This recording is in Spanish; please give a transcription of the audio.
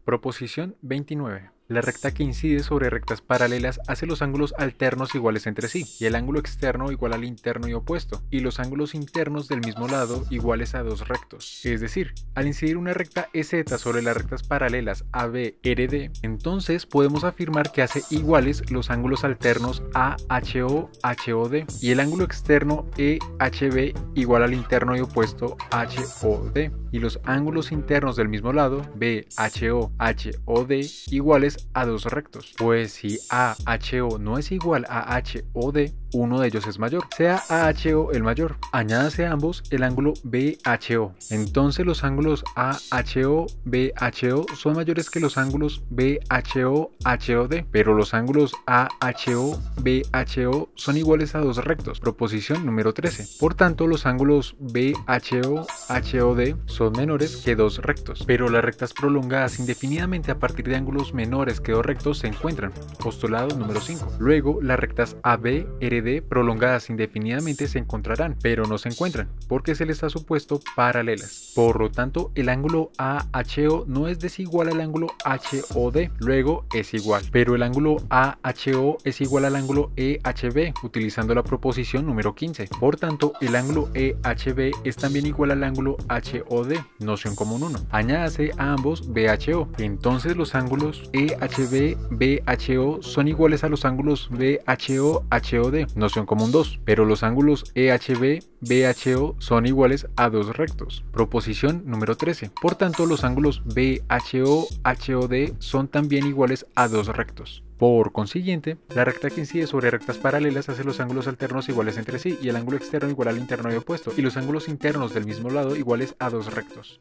Proposición 29. La recta que incide sobre rectas paralelas hace los ángulos alternos iguales entre sí, y el ángulo externo igual al interno y opuesto, y los ángulos internos del mismo lado iguales a dos rectos. Es decir, al incidir una recta EZ sobre las rectas paralelas AB, RD, entonces podemos afirmar que hace iguales los ángulos alternos AHO, HOD, y el ángulo externo EHB igual al interno y opuesto HOD, y los ángulos internos del mismo lado BHO, HOD iguales a dos rectos, pues si AHO no es igual a HOD, uno de ellos es mayor, sea AHO el mayor. Añádase a ambos el ángulo BHO. Entonces los ángulos AHO, BHO son mayores que los ángulos BHO, HOD, pero los ángulos AHO, BHO son iguales a dos rectos. Proposición número 13. Por tanto, los ángulos BHO, HOD son menores que dos rectos, pero las rectas prolongadas indefinidamente a partir de ángulos menores que dos rectos se encuentran. Postulado número 5. Luego, las rectas AB, RD prolongadas indefinidamente se encontrarán, pero no se encuentran, porque se les ha supuesto paralelas. Por lo tanto, el ángulo AHO no es desigual al ángulo HOD, luego es igual, pero el ángulo AHO es igual al ángulo EHB, utilizando la proposición número 15. Por tanto, el ángulo EHB es también igual al ángulo HOD, noción común 1. Añádase a ambos BHO, entonces los ángulos EHB, BHO son iguales a los ángulos BHO, HOD, noción común 2, pero los ángulos EHB, BHO son iguales a dos rectos. Proposición número 13. Por tanto, los ángulos BHO, HOD son también iguales a dos rectos. Por consiguiente, la recta que incide sobre rectas paralelas hace los ángulos alternos iguales entre sí y el ángulo externo igual al interno y opuesto, y los ángulos internos del mismo lado iguales a dos rectos.